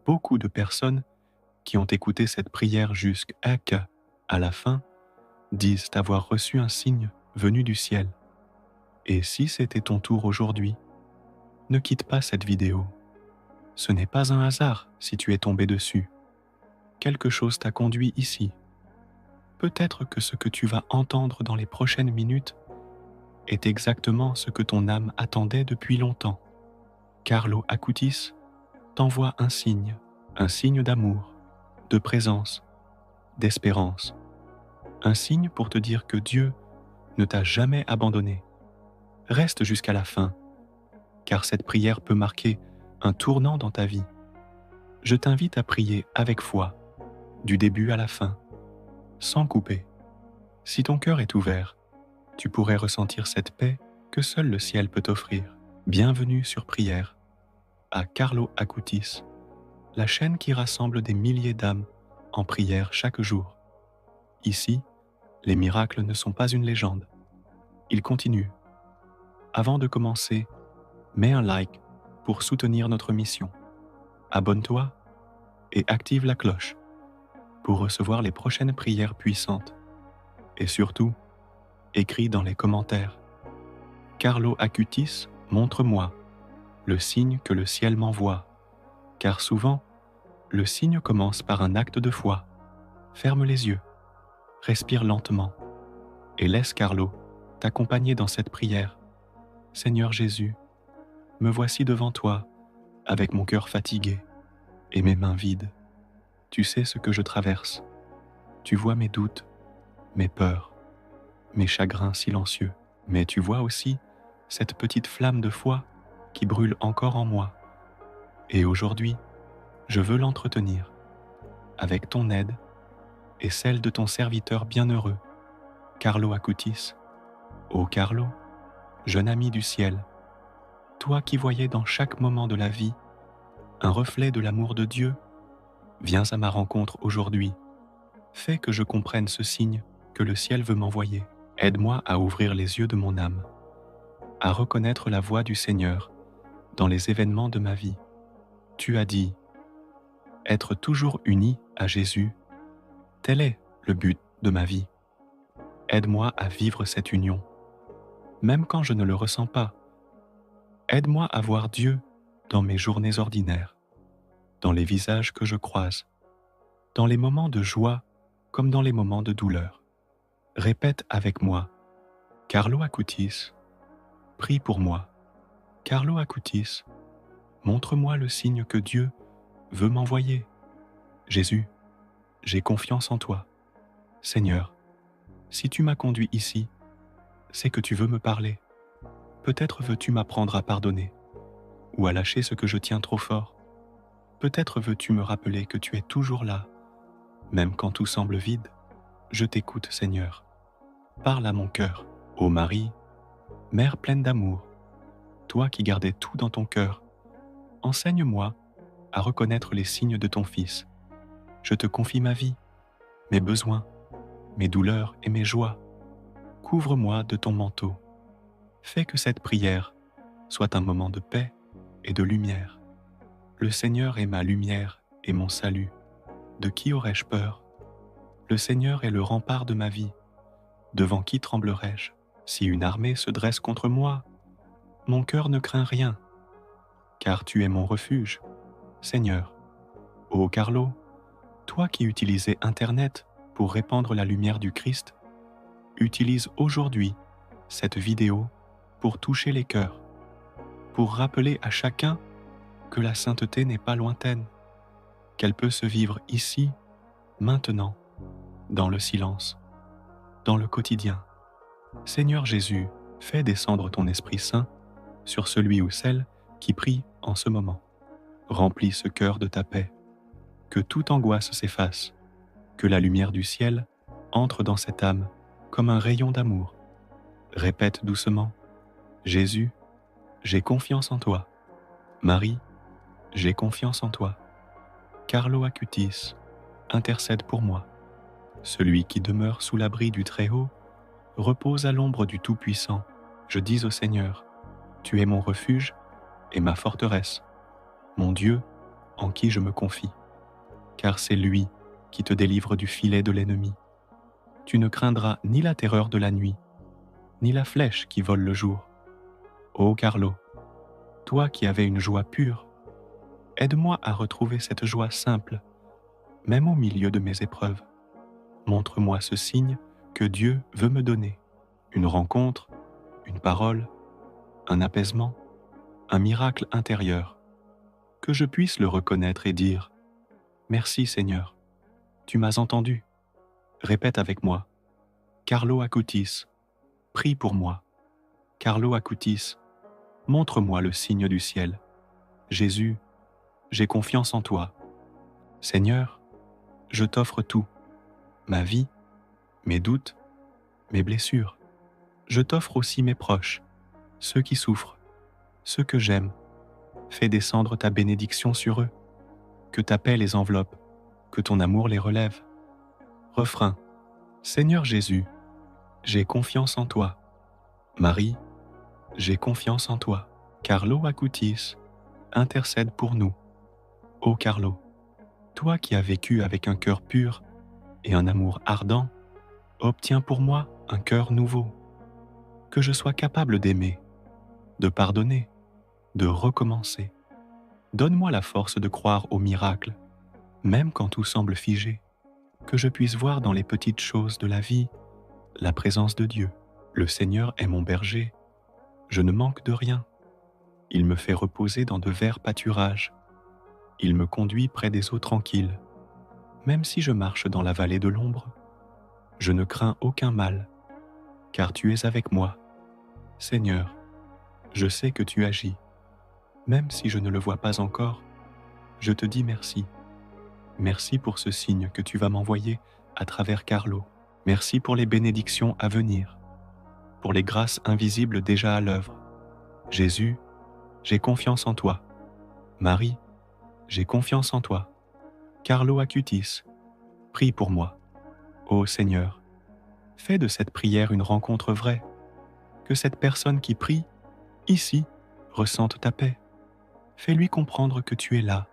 beaucoup de personnes qui ont écouté cette prière jusqu'à la fin disent avoir reçu un signe venu du ciel. Et si c'était ton tour aujourd'hui, ne quitte pas cette vidéo. Ce n'est pas un hasard si tu es tombé dessus. Quelque chose t'a conduit ici. Peut-être que ce que tu vas entendre dans les prochaines minutes est exactement ce que ton âme attendait depuis longtemps. Carlo Acutis t'envoie un signe d'amour, de présence, d'espérance, un signe pour te dire que Dieu ne t'a jamais abandonné. Reste jusqu'à la fin, car cette prière peut marquer un tournant dans ta vie. Je t'invite à prier avec foi, du début à la fin, sans couper. Si ton cœur est ouvert, tu pourrais ressentir cette paix que seul le ciel peut t'offrir. Bienvenue sur Prière, à Carlo Acutis, la chaîne qui rassemble des milliers d'âmes en prière chaque jour. Ici, les miracles ne sont pas une légende. Ils continuent. Avant de commencer, mets un like pour soutenir notre mission. Abonne-toi et active la cloche pour recevoir les prochaines prières puissantes. Et surtout, écris dans les commentaires: Carlo Acutis, montre-moi le signe que le ciel m'envoie. Car souvent, le signe commence par un acte de foi. Ferme les yeux, respire lentement et laisse Carlo t'accompagner dans cette prière. Seigneur Jésus, me voici devant toi avec mon cœur fatigué et mes mains vides. Tu sais ce que je traverse. Tu vois mes doutes, mes peurs, mes chagrins silencieux. Mais tu vois aussi cette petite flamme de foi qui brûle encore en moi. Et aujourd'hui, je veux l'entretenir avec ton aide et celle de ton serviteur bienheureux, Carlo Acutis. Ô Carlo, jeune ami du ciel, toi qui voyais dans chaque moment de la vie un reflet de l'amour de Dieu, viens à ma rencontre aujourd'hui. Fais que je comprenne ce signe que le ciel veut m'envoyer. Aide-moi à ouvrir les yeux de mon âme, à reconnaître la voix du Seigneur dans les événements de ma vie. Tu as dit, être toujours uni à Jésus, tel est le but de ma vie. Aide-moi à vivre cette union, même quand je ne le ressens pas. Aide-moi à voir Dieu dans mes journées ordinaires, dans les visages que je croise, dans les moments de joie comme dans les moments de douleur. Répète avec moi, Carlo Acutis, prie pour moi. Carlo Acutis, montre-moi le signe que Dieu veut m'envoyer. Jésus, j'ai confiance en toi. Seigneur, si tu m'as conduit ici, c'est que tu veux me parler. Peut-être veux-tu m'apprendre à pardonner ou à lâcher ce que je tiens trop fort. Peut-être veux-tu me rappeler que tu es toujours là, même quand tout semble vide. Je t'écoute, Seigneur. Parle à mon cœur. Ô Marie, Mère pleine d'amour, toi qui gardais tout dans ton cœur, enseigne-moi à reconnaître les signes de ton Fils. Je te confie ma vie, mes besoins, mes douleurs et mes joies. Couvre-moi de ton manteau. Fais que cette prière soit un moment de paix et de lumière. Le Seigneur est ma lumière et mon salut. De qui aurais-je peur? Le Seigneur est le rempart de ma vie. Devant qui tremblerais-je? Si une armée se dresse contre moi, mon cœur ne craint rien, car tu es mon refuge, Seigneur. Ô Carlo, toi qui utilisais Internet pour répandre la lumière du Christ, utilise aujourd'hui cette vidéo pour toucher les cœurs, pour rappeler à chacun que la sainteté n'est pas lointaine, qu'elle peut se vivre ici, maintenant, dans le silence, dans le quotidien. Seigneur Jésus, fais descendre ton Esprit Saint sur celui ou celle qui prie en ce moment. Remplis ce cœur de ta paix, que toute angoisse s'efface, que la lumière du ciel entre dans cette âme comme un rayon d'amour. Répète doucement, Jésus, j'ai confiance en toi. Marie, j'ai confiance en toi. Carlo Acutis, intercède pour moi. Celui qui demeure sous l'abri du Très-Haut repose à l'ombre du Tout-Puissant. Je dis au Seigneur, tu es mon refuge et ma forteresse, mon Dieu en qui je me confie, car c'est lui qui te délivre du filet de l'ennemi. Tu ne craindras ni la terreur de la nuit, ni la flèche qui vole le jour. Ô Carlo, toi qui avais une joie pure, aide-moi à retrouver cette joie simple, même au milieu de mes épreuves. Montre-moi ce signe que Dieu veut me donner, une rencontre, une parole, un apaisement, un miracle intérieur, que je puisse le reconnaître et dire « Merci Seigneur, tu m'as entendu ». Répète avec moi « Carlo Acutis, prie pour moi. Carlo Acutis, montre-moi le signe du ciel. Jésus, j'ai confiance en toi. Seigneur, je t'offre tout, ma vie, mes doutes, mes blessures. Je t'offre aussi mes proches, ceux qui souffrent, ceux que j'aime. Fais descendre ta bénédiction sur eux, que ta paix les enveloppe, que ton amour les relève. Refrain. Seigneur Jésus, j'ai confiance en toi. Marie, j'ai confiance en toi. Carlo Acutis, intercède pour nous. Ô Carlo, toi qui as vécu avec un cœur pur et un amour ardent, obtiens pour moi un cœur nouveau, que je sois capable d'aimer, de pardonner, de recommencer. Donne-moi la force de croire au miracle, même quand tout semble figé, que je puisse voir dans les petites choses de la vie la présence de Dieu. Le Seigneur est mon berger, je ne manque de rien. Il me fait reposer dans de verts pâturages. Il me conduit près des eaux tranquilles. Même si je marche dans la vallée de l'ombre, je ne crains aucun mal, car tu es avec moi. Seigneur, je sais que tu agis. Même si je ne le vois pas encore, je te dis merci. Merci pour ce signe que tu vas m'envoyer à travers Carlo. Merci pour les bénédictions à venir, pour les grâces invisibles déjà à l'œuvre. Jésus, j'ai confiance en toi. Marie, j'ai confiance en toi. Carlo Acutis, prie pour moi. Ô Seigneur, fais de cette prière une rencontre vraie, que cette personne qui prie, ici, ressente ta paix. Fais-lui comprendre que tu es là,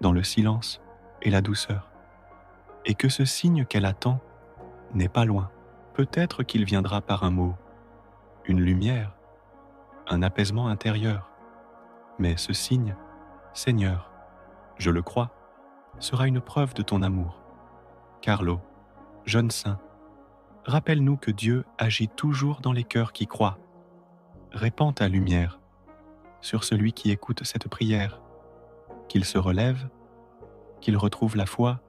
dans le silence et la douceur, et que ce signe qu'elle attend n'est pas loin. Peut-être qu'il viendra par un mot, une lumière, un apaisement intérieur. Mais ce signe, Seigneur, je le crois, sera une preuve de ton amour. Carlo, jeune saint, rappelle-nous que Dieu agit toujours dans les cœurs qui croient. Répands ta lumière sur celui qui écoute cette prière, qu'il se relève, qu'il retrouve la foi,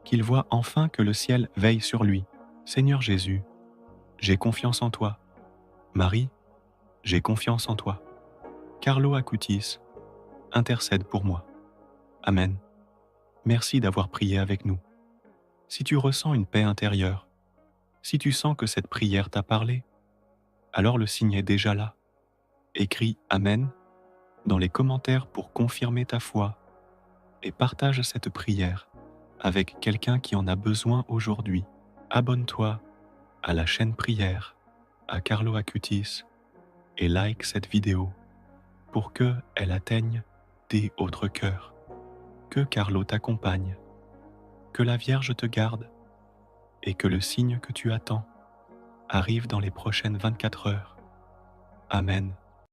qu'il voit enfin que le ciel veille sur lui. Seigneur Jésus, j'ai confiance en toi. Marie, j'ai confiance en toi. Carlo Acutis, intercède pour moi. Amen. Merci d'avoir prié avec nous. Si tu ressens une paix intérieure, si tu sens que cette prière t'a parlé, alors le signe est déjà là. Écris Amen dans les commentaires pour confirmer ta foi et partage cette prière avec quelqu'un qui en a besoin aujourd'hui. Abonne-toi à la chaîne prière à Carlo Acutis et like cette vidéo pour qu'elle atteigne des autres cœurs. Que Carlo t'accompagne, que la Vierge te garde et que le signe que tu attends arrive dans les prochaines 24 heures. Amen.